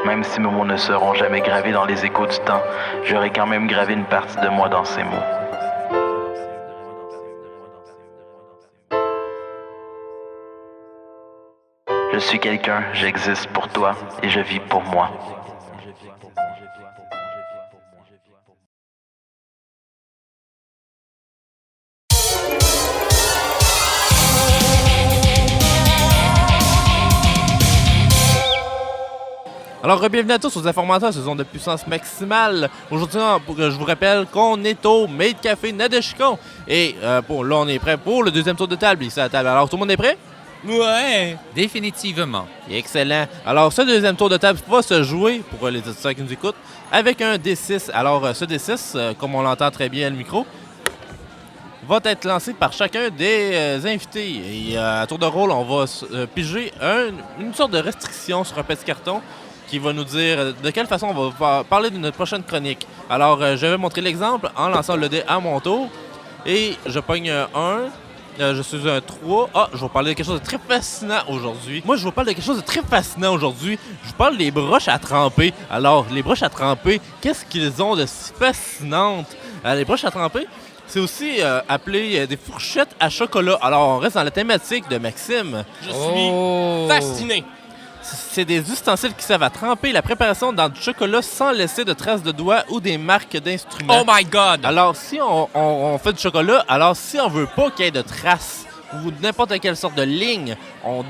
Même si mes mots ne seront jamais gravés dans les échos du temps, j'aurai quand même gravé une partie de moi dans ces mots. Je suis quelqu'un, j'existe pour toi et je vis pour moi. Alors, bienvenue à tous aux informateurs, saison de puissance maximale. Aujourd'hui, je vous rappelle qu'on est au Maid Café Nadeshikon. Et là, on est prêt pour le deuxième tour de table ici à la table. Alors, tout le monde est prêt? Ouais! Définitivement. Excellent. Alors, ce deuxième tour de table va se jouer, pour les auditeurs qui nous écoutent, avec un D6. Alors, ce D6, comme on l'entend très bien à le micro, va être lancé par chacun des invités. Et à tour de rôle, on va piger une sorte de restriction sur un petit carton qui va nous dire de quelle façon on va parler de notre prochaine chronique. Alors, je vais montrer l'exemple en lançant le dé à mon tour. Et je pogne un. Je suis un 3. Ah, je vais vous parler de quelque chose de très fascinant aujourd'hui. Moi, je vous parle de quelque chose de très fascinant aujourd'hui. Je vous parle des broches à tremper. Alors, les broches à tremper, qu'est-ce qu'ils ont de si fascinantes? Les broches à tremper, c'est aussi appelé des fourchettes à chocolat. Alors, on reste dans la thématique de Maxime. Je suis fasciné. C'est des ustensiles qui servent à tremper la préparation dans du chocolat sans laisser de traces de doigts ou des marques d'instruments. Oh my God! Alors, si on fait du chocolat, alors si on veut pas qu'il y ait de traces ou n'importe quelle sorte de ligne, on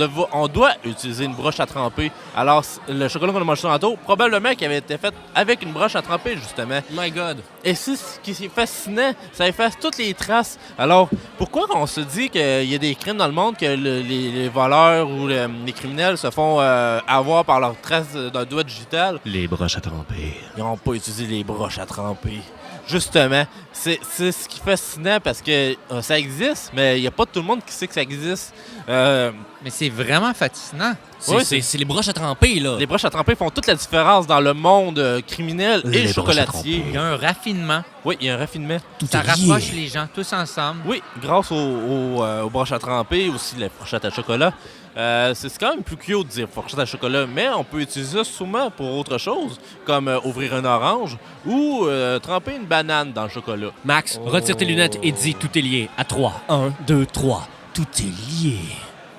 doit utiliser une broche à tremper. Alors, le chocolat qu'on a mangé tantôt, probablement qu'il avait été fait avec une broche à tremper, justement. My God! Et c'est ce qui est fascinant, ça efface toutes les traces. Alors, pourquoi on se dit qu'il y a des crimes dans le monde, que les voleurs ou les criminels se font avoir par leurs traces d'un doigt digital? Les broches à tremper. Ils n'ont pas utilisé les broches à tremper. Justement, c'est ce qui est fascinant parce que ça existe, mais il n'y a pas tout le monde qui sait que ça existe. Mais c'est vraiment fascinant. Oui, C'est les broches à tremper, là. Les broches à tremper font toute la différence dans le monde criminel et Les broches à chocolatier. Il y a un raffinement. Oui, il y a un raffinement. Ça rapproche les gens tous ensemble. Oui, grâce aux broches à tremper, aussi les fourchettes à chocolat. C'est quand même plus cute de dire fourchette à chocolat, mais on peut utiliser ça souvent pour autre chose, comme ouvrir un orange ou tremper une banane dans le chocolat. Max, retire tes lunettes et dis tout est lié. À 3. 1, 2, 3. Tout est lié.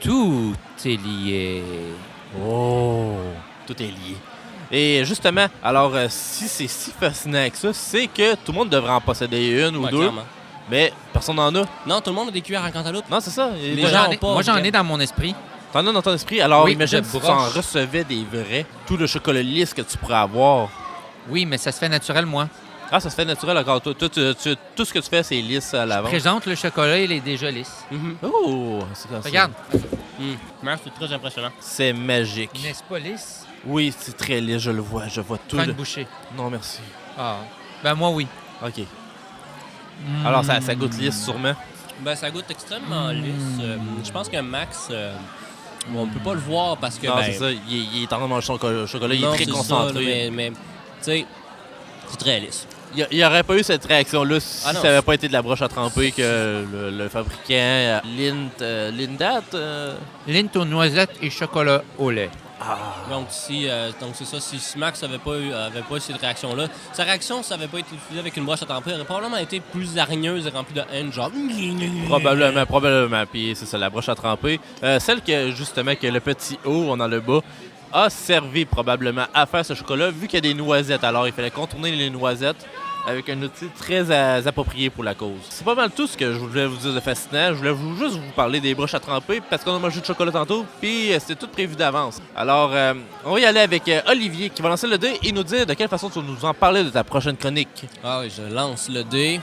Tout est lié. Oh, tout est lié. Et justement, alors si c'est si fascinant que ça, c'est que tout le monde devrait en posséder une ou Ouais, deux, clairement. mais personne n'en a. Non, tout le monde a des cuillères à cantaloupe. Non, c'est ça. Les Moi, gens j'en ont ai, pas, moi, j'en ai Jeff. dans mon esprit. T'en as dans ton esprit. Alors Oui, imagine je si tu broche. en recevais des vrais, tout le chocolat lisse que tu pourrais avoir. Oui, mais ça se fait naturel, moi. Ah, ça se fait naturel encore. Toi, tout ce que tu fais, c'est lisse à l'avant. Présente le chocolat, il est déjà lisse. Oh, c'est comme ça. Regarde, Max, c'est très impressionnant. C'est magique. n'est-ce pas lisse? Oui, c'est très lisse, je le vois. Je vois tout. Prends une bouchée. Non, merci. Ah. Ben moi, oui. OK. Alors, ça goûte lisse, sûrement. Ben, ça goûte extrêmement lisse. Je pense que Max, on peut pas le voir parce que. Non, ben, c'est ça. Il est en train de manger son chocolat. Il non, est très c'est concentré. ça, mais tu sais, c'est très lisse. Il n'y aurait pas eu cette réaction-là si Ah non, ça n'avait pas été de la broche à tremper que le fabricant Lindat... Lint aux noisettes et chocolat au lait. Donc, donc c'est ça. Si Max avait pas eu cette réaction-là, sa réaction, ça avait pas été utilisé avec une broche à tremper, elle aurait probablement été plus hargneuse et remplie de haine, genre. Probablement. Puis c'est ça, la broche à tremper. Celle justement, que le petit O dans le bas a servi probablement à faire ce chocolat, vu qu'il y a des noisettes. Alors, il fallait contourner les noisettes avec un outil très approprié pour la cause. C'est pas mal tout ce que je voulais vous dire de fascinant. Je voulais juste vous parler des broches à tremper parce qu'on a mangé du chocolat tantôt, puis c'était tout prévu d'avance. Alors, on va y aller avec Olivier qui va lancer le dé et nous dire de quelle façon tu vas nous en parler de ta prochaine chronique. Ah oui, je lance le dé.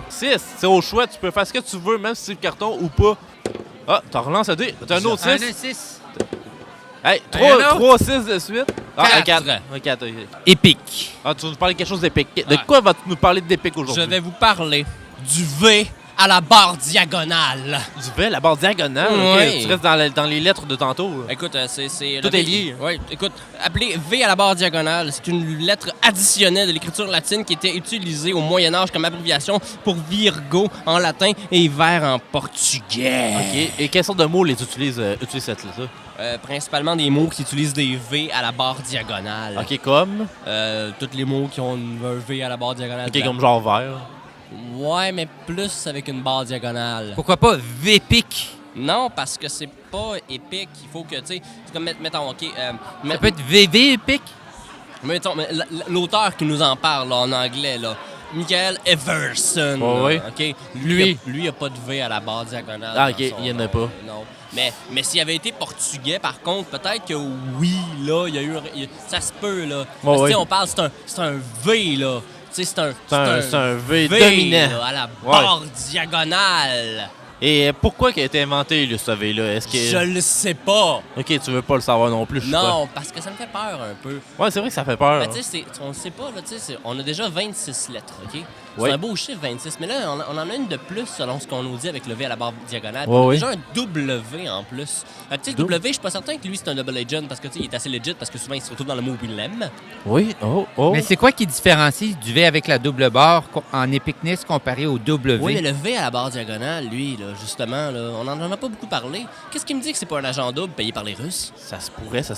6, c'est au choix, tu peux faire ce que tu veux, même si c'est le carton ou pas. Ah, t'en relances le dé. T'as un autre 6. 6. Hey, Un autre. 3 6 de suite. Ah, un 4. Quatre. Un 4. Épique. Ah, tu vas nous parler de quelque chose d'épique. De Ah. quoi vas-tu nous parler d'épique Je aujourd'hui? vais vous parler du V à la barre diagonale. Du V, la barre diagonale. Ouais. Ok, tu restes dans les lettres de tantôt. là. Écoute, c'est Tout le est V. lié. Oui, écoute, appelé V à la barre diagonale, c'est une lettre additionnelle de l'écriture latine qui était utilisée au Moyen Âge comme abréviation pour Virgo en latin et Vert en portugais. Ok. Et quelle sorte de mots les utilisent cette lettre-là? Principalement des mots qui utilisent des V à la barre diagonale. Ok, comme. Tous les mots qui ont un V à la barre diagonale. Ok, comme genre vert. Ouais, mais plus avec une barre diagonale. Pourquoi pas Vépique? Non, parce que c'est pas épique. Il faut que, tu sais, c'est comme, mettons, OK. Ça peut être VV épique? Mettons, l'auteur qui nous en parle là, en anglais, là, Michael Everson. Ouais, OK? Lui. Lui, il a pas de V à la barre diagonale. Ah, dans OK, son il y en a nom. pas. Non. Mais s'il avait été portugais, par contre, peut-être que oui, là, il y a eu... ça se peut, là. Parce que, tu sais, on parle, c'est un V, là. Tu sais, c'est un V dominant. là, à la barre diagonale. Et pourquoi qu'il a été inventé, lui, ce V-là? Est-ce que... Je le sais pas. OK, tu veux pas le savoir non plus, je sais pas. Non, parce que ça me fait peur un peu. Ouais, c'est vrai que ça fait peur. Ben, tu sais, on le sait pas, là, tu sais, on a déjà 26 lettres, OK? C'est Ouais. un beau chiffre, 26, mais là, on en a une de plus selon ce qu'on nous dit avec le V à la barre diagonale. Ouais, On a ouais. déjà un W en plus. Fait que, tu sais, Double. W, je suis pas certain que lui, c'est un double agent parce que, tu sais, il est assez legit parce que souvent, il se retrouve dans le mot Willem. Oui, oh. Mais c'est quoi qui différencie du V avec la double barre en épicness comparé au W? Oui, mais le V à la barre diagonale, lui, là, justement, là, on en a pas beaucoup parlé. Qu'est-ce qui me dit que c'est pas un agent double payé par les Russes? Ça se pourrait. Ça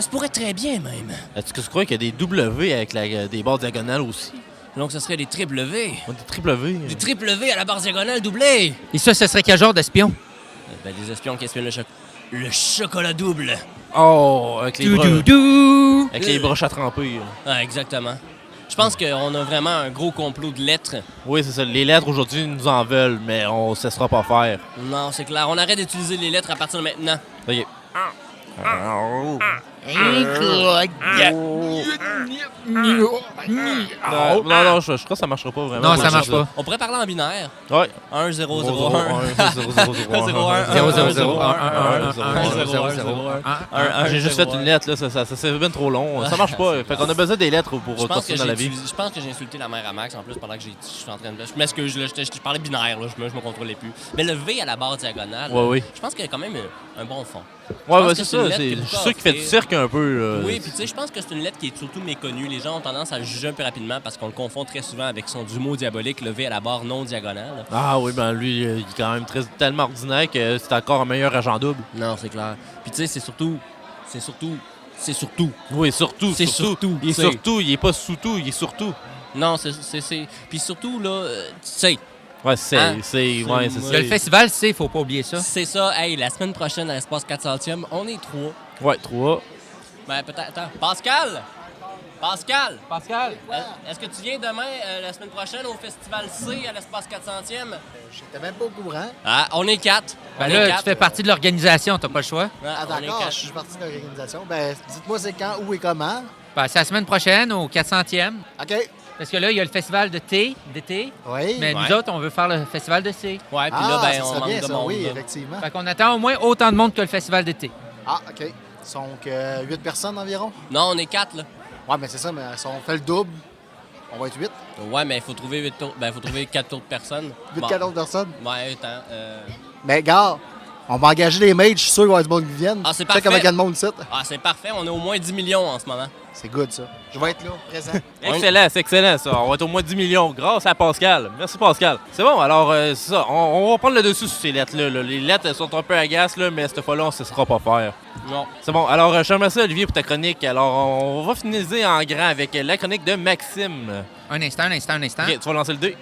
se pourrait très bien, même. Est-ce que tu crois qu'il y a des W avec des barres diagonales aussi? Donc, ce serait des triple V. Des triple V. Du triple V à la barre diagonale doublée. Et ça, ce serait quel genre d'espion? Ben, des espions qui espionnent le chocolat double. Oh, avec les broches. Doudou! Avec les broches à tremper. Ah, exactement. Je pense qu'on a vraiment un gros complot de lettres. Oui, c'est ça. Les lettres, aujourd'hui, nous en veulent, mais on ne cessera pas faire. Non, c'est clair. On arrête d'utiliser les lettres à partir de maintenant. OK. Non, je crois que ça marchera pas vraiment. Non, ça marche pas. On pourrait parler en binaire. Ouais. 1, 0, 0, 0, 1. 1. J'ai juste fait une lettre, là, ça c'est bien trop long. Ça marche pas. Fait qu'on a besoin des lettres pour Je pense, continuer dans la vie. je pense que j'ai insulté la mère à Max en plus pendant que je suis en train de... Je m'excuse, là, je parlais binaire, là, je me contrôlais plus. Mais le V à la barre diagonale, Oui. je pense qu'il y a quand même un bon fond. Ouais, pense c'est que c'est une ça. lettre Je que suis tu peux sûr qu'il fait du offrir. cirque un peu. Oui, puis tu sais, je pense que c'est une lettre qui est surtout méconnue. Les gens ont tendance à le juger un peu rapidement parce qu'on le confond très souvent avec son duo diabolique, le V à la barre non diagonale. Ah oui, ben lui, il est quand même tellement ordinaire que c'est encore un meilleur agent double. Non, c'est clair. Puis tu sais, c'est surtout... Oui, surtout. C'est surtout, Il est c'est- surtout, il est pas sous tout, il est surtout. Non, c'est... Puis surtout, là, tu sais, Ouais, c'est Hein? ça. Il y a le festival, faut pas oublier ça. c'est ça. Hey, la semaine prochaine, à l'Espace 400e, on est 3. Ouais, 3. Ben, peut-être... Attends. Pascal! Est-ce que tu viens demain, la semaine prochaine, au Festival C, à l'Espace 400e? J'étais même pas au courant. Ah, on est 4. Ben là, tu fais partie de l'organisation, t'as pas le choix. Ah, d'accord, je suis parti de l'organisation. Ben, dites-moi c'est quand, où et comment. Ben, c'est la semaine prochaine, au 400e. OK. Parce que là, il y a le festival d'été, Oui. mais nous Ouais. autres, on veut faire le festival de C. Ouais, puis Ah, là, ben, ça on serait manque bien de ça, monde. oui, là. effectivement. Fait qu'on attend au moins autant de monde que le festival d'été. Ah, OK. Donc, 8 personnes environ? Non, on est 4, là. Ouais, mais c'est ça, mais si on fait le double, on va être 8. Ouais, mais il faut trouver 4 autres personnes. 8 Bon. 14 personnes. Ouais, attends. Mais, gars, on va engager les mages, je suis sûr qu'il va y avoir du monde qui viennent. Ah, c'est Check parfait. comment il y a de monde ici. Ah, c'est parfait. On est au moins 10 millions en ce moment. C'est good, ça. Je vais être là, présent. Excellent, c'est excellent ça. On va être au moins 10 millions grâce à Pascal. Merci Pascal. C'est bon, alors c'est ça. On va prendre le dessus sur ces lettres-là. Là. Les lettres elles sont un peu agaces, là, mais cette fois-là, on ne cessera pas faire. Non. C'est bon, alors je te remercie Olivier pour ta chronique. Alors on va finaliser en grand avec la chronique de Maxime. Un instant. Ok, tu vas lancer le dé.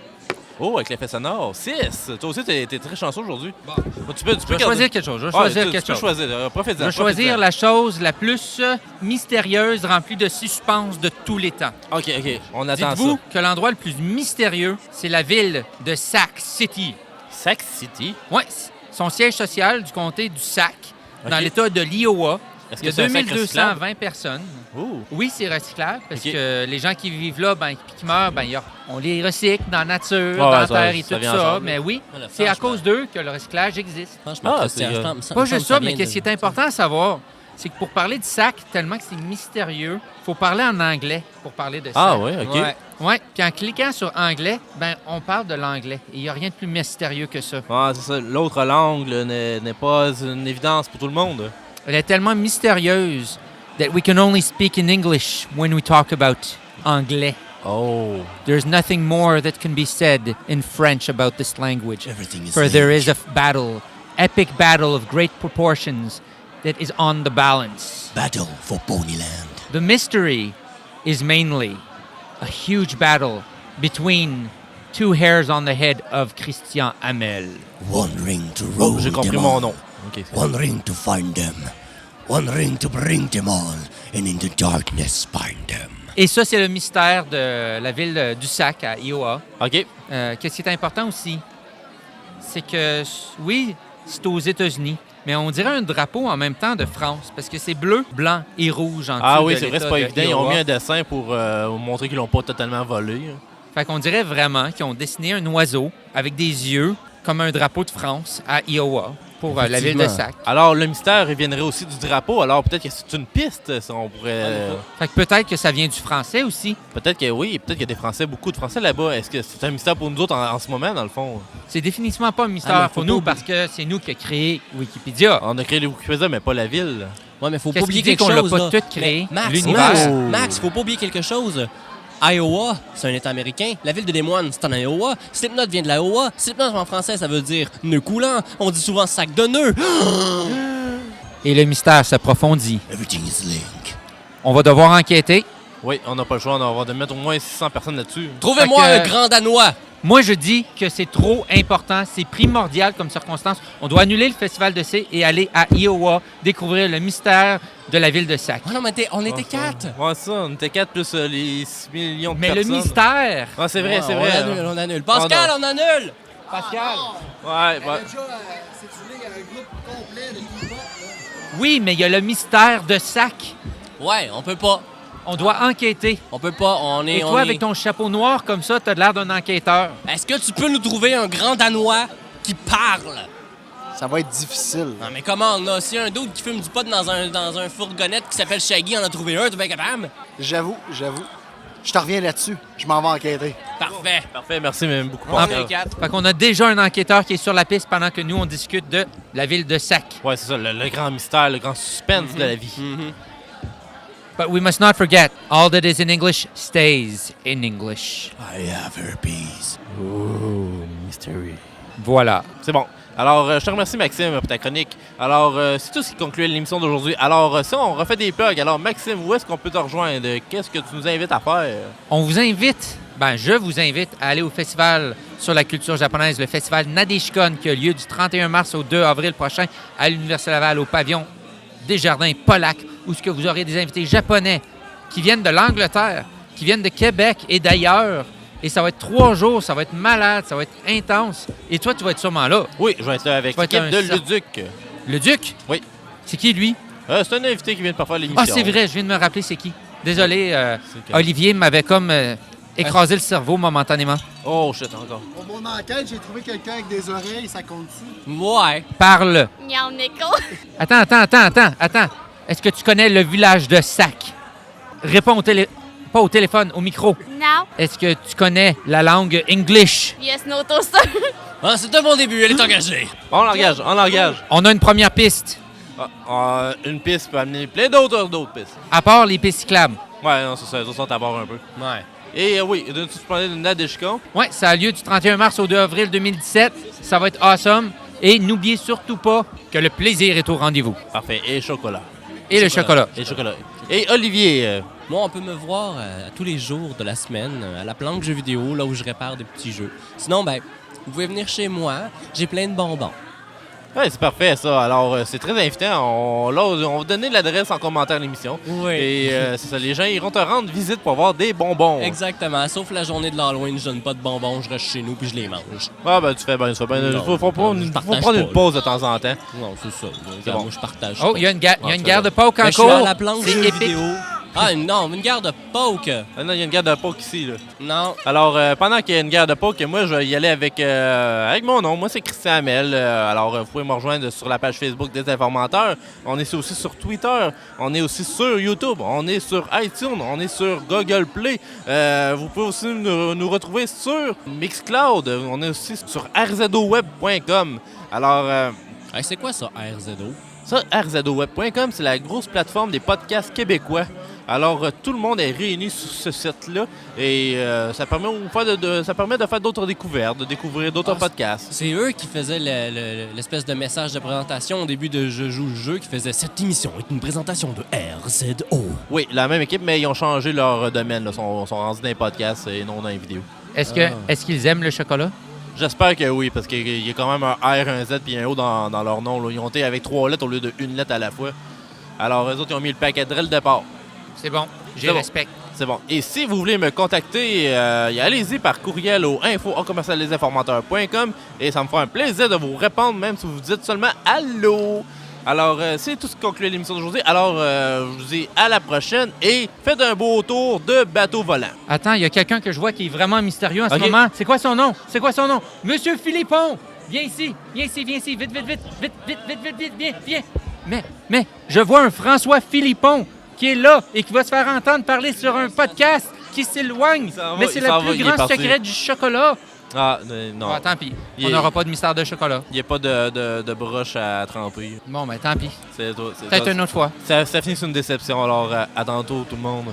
Oh, avec l'effet sonore. 6. Toi aussi, t'es très chanceux aujourd'hui. Bon. Tu peux Je vais choisir quelque chose. Tu peux choisir. Profite-en. Je vais choisir la chose la plus mystérieuse, remplie de suspense de tous les temps. OK, on attend ça. Dites-vous que l'endroit le plus mystérieux, c'est la ville de Sac City. Sac City. Oui, son siège social du comté du Sac, dans OK. l'État de l'Iowa. Est-ce Il y a que c'est un sac 2220 personnes. Oh. Oui, c'est recyclable parce OK. que les gens qui vivent là, ben, puis qui meurent, ben, on les recycle dans la nature, Ouais, dans la ça- terre et ça tout vient ça. ensemble. Mais oui, Voilà, c'est à franchement. cause d'eux que le recyclage existe. Franchement, Ah, Christian, c'est, je pense- Pas me juste semble ça, que mais vient qu'est-ce qui est important à savoir, c'est que pour parler de Sac, tellement que c'est mystérieux, il faut parler en anglais pour parler de Sac. Ah ouais, OK. Ouais. Oui, puis en cliquant sur anglais, ben on parle de l'anglais. Et il n'y a rien de plus mystérieux que ça. Ah, c'est ça. L'autre langue là, n'est pas une évidence pour tout le monde. Elle est tellement mystérieuse that we can only speak in English when we talk about anglais. Oh. There's nothing more that can be said in French about this language. Everything is For there is a battle, epic battle of great proportions that is on the balance. Battle for Ponyland. The mystery is mainly a huge battle between two hairs on the head of Christian Hamel. One ring to Oh, rule j'ai compris them mon all. nom. OK. c'est One ring to find them. One ring to bring them all, and in the darkness bind them. Et ça, c'est le mystère de la ville du Sac à Iowa. OK. Qu'est-ce qui est important aussi? C'est que, oui, c'est aux États-Unis, mais on dirait un drapeau en même temps de France, parce que c'est bleu, blanc et rouge en dessous Ah oui, de c'est vrai, c'est l'État pas de évident. Ils ont Iowa. mis un dessin pour montrer qu'ils l'ont pas totalement volé. Fait qu'on dirait vraiment qu'ils ont dessiné un oiseau avec des yeux comme un drapeau de France à Iowa pour la ville de Sac. Alors, le mystère, il viendrait aussi du drapeau. Alors, peut-être que c'est une piste, ça, on pourrait... Fait que peut-être que ça vient du français aussi. Peut-être que oui, peut-être qu'il y a des Français, beaucoup de Français là-bas. Est-ce que c'est un mystère pour nous autres en ce moment, dans le fond? C'est définitivement pas un mystère Ah, mais faut pour pas nous oublier. parce que c'est nous qui a créé Wikipédia. On a créé les Wikipédia, mais pas la ville. Ouais, mais faut pas Qu'est-ce oublier qui dit quelque qu'on l'a chose. pas là. tout créé, Mais l'univers? Max, faut pas oublier quelque chose. Iowa, c'est un État américain. La ville de Des Moines, c'est en Iowa. Slipknot vient de l'Iowa. Slipknot en français, ça veut dire nœud coulant. On dit souvent sac de nœuds. Et le mystère s'approfondit. Everything is linked. On va devoir enquêter. Oui, on n'a pas le choix. On va devoir mettre au moins 600 personnes là-dessus. Trouvez-moi Fait que- un grand Danois. Moi, je dis que c'est trop important, c'est primordial comme circonstance. On doit annuler le festival de C et aller à Iowa découvrir le mystère de la ville de Sac. Oh non, mais on était Ouais, 4. Ouais, ça. On était 4 plus les 6 millions de Mais personnes. le mystère... Ah, c'est vrai, c'est On vrai. annule, on annule. Pascal, Oh, on annule. Pascal. Ouais, bah, Oui, mais il y a le mystère de Sac. Ouais, on peut pas. On doit enquêter. On peut pas. On est. Et on toi, est- avec ton chapeau noir comme ça, t'as l'air d'un enquêteur. Est-ce que tu peux nous trouver un grand Danois qui parle? Ça va être difficile. Non, mais comment, là? Si un d'autre qui fume du pot dans un fourgonnette qui s'appelle Shaggy en a trouvé un, tu bien capable? J'avoue. Je te reviens là-dessus. Je m'en vais enquêter. Parfait. parfait, merci même beaucoup. On Pascal. est 4. Fait qu'on a déjà un enquêteur qui est sur la piste pendant que nous, on discute de la ville de Sac. Ouais, c'est ça, le grand mystère, le grand suspense de la vie. But we must not forget, all that is in English stays in English. I have herpes. Mystery. Voilà. C'est bon. Alors, je te remercie, Maxime, pour ta chronique. Alors, c'est tout ce qui conclut l'émission d'aujourd'hui. Alors, si on refait des plugs, alors, Maxime, où est-ce qu'on peut te rejoindre? Qu'est-ce que tu nous invites à faire? On vous invite, je vous invite à aller au festival sur la culture japonaise, le festival Nadeshikon, qui a lieu du 31 mars au 2 avril prochain à l'Université Laval, au pavillon Desjardins Polac, où ce que vous aurez des invités japonais qui viennent de l'Angleterre, qui viennent de Québec et d'ailleurs. Et ça va être 3 jours, ça va être malade, ça va être intense. Et toi, tu vas être sûrement là. Oui, je vais être là avec Tu vas être l'équipe de un Luduc. Le Duc? Oui. C'est qui, lui? C'est un invité qui vient de parfaire l'émission. Ah, c'est vrai, je viens de me rappeler c'est qui. Désolé, C'est que- Olivier m'avait comme écrasé le cerveau momentanément. Oh, shit, encore. Au mon enquête, j'ai trouvé quelqu'un avec des oreilles, ça compte-tu? Ouais. Parle. Meow nickel. Attends. Est-ce que tu connais le village de Sac? Réponds pas au téléphone, au micro. Now, Est-ce que tu connais la langue English? yes, no toaster. Ah, c'est un bon début, elle est engagée. On l'engage, on l'engage. On a une première piste. Une piste peut amener plein d'autres pistes. À part les pistes cyclables. Ouais, non, c'est ça, les autres sont à bord un peu. Ouais. Et oui, tu parlais de Nadeshikon. Ouais, ça a lieu du 31 mars au 2 avril 2017. Ça va être awesome. Et n'oubliez surtout pas que le plaisir est au rendez-vous. Parfait, et chocolat. Et le chocolat. Et chocolat. Et Olivier, Moi, on peut me voir tous les jours de la semaine à la planque jeux vidéo, là où je répare des petits jeux. Sinon, vous pouvez venir chez moi, j'ai plein de bonbons. ouais, c'est parfait ça. Alors, c'est très invitant. On va vous donner l'adresse en commentaire de l'émission. Oui. Et c'est ça, les gens iront te rendre visite pour avoir des bonbons. Exactement. Sauf la journée de l'Halloween, je donne pas de bonbons, je reste chez nous puis je les mange. Ah, ben, tu fais bien ça. Ben, Non, faut prendre je faut partage prendre pas, une pause de temps en temps. Non, c'est ça. C'est bon. Moi, je partage. Oh, pas. il y a une guerre Ah, de poke Ben, je suis encore. à la planque C'est jeux épique. vidéo. Ah, non, une guerre de poke. Ah non, il y a une guerre de poke ici, là. Non. Alors, pendant qu'il y a une guerre de poke, moi, je vais y aller avec mon nom. Moi, c'est Christian Hamel. Alors, vous pouvez me rejoindre sur la page Facebook des Informateurs. On est aussi sur Twitter. On est aussi sur YouTube. On est sur iTunes. On est sur Google Play. Vous pouvez aussi nous retrouver sur Mixcloud. On est aussi sur rzoweb.com. Alors, Hey, c'est quoi ça, RZO? ça, rzoweb.com, c'est la grosse plateforme des podcasts québécois. Alors, tout le monde est réuni sur ce site-là et ça permet de faire d'autres découvertes, de découvrir d'autres podcasts. C'est eux qui faisaient l'espèce de message de présentation au début de Je joue le jeu qui faisait cette émission est une présentation de RZO. Oui, la même équipe, mais ils ont changé leur domaine. Ils sont rendus dans les podcasts et non dans les vidéos. Est-ce qu'ils aiment le chocolat? J'espère que oui, parce qu'il y a quand même un R, un Z puis un O dans leur nom, là. Ils ont été avec 3 lettres au lieu d'1 lettre à la fois. Alors, eux autres, ils ont mis le paquet dès le départ. C'est bon, C'est bon. respecte. C'est C'est bon. Et si vous voulez me contacter, allez-y par courriel au info@lesinformateurs.com et ça me fera un plaisir de vous répondre, même si vous dites seulement « Allô ». Alors, c'est tout ce qui conclut l'émission d'aujourd'hui. Alors, je vous dis à la prochaine et faites un beau tour de bateau volant. Attends, il y a quelqu'un que je vois qui est vraiment mystérieux en ce moment. C'est quoi son nom? Monsieur Philippon! Viens ici, vite, viens. Mais, je vois un François Philippon qui est là et qui va se faire entendre parler sur un podcast qui s'éloigne. Mais c'est le plus grand secret du chocolat. Ah, non. Ah, tant pis. On n'aura pas de mystère de chocolat. Il n'y a pas de broche à tremper. Bon, ben tant pis. C'est Peut-être une autre fois. Ça finit sur une déception, alors à tantôt tout le monde.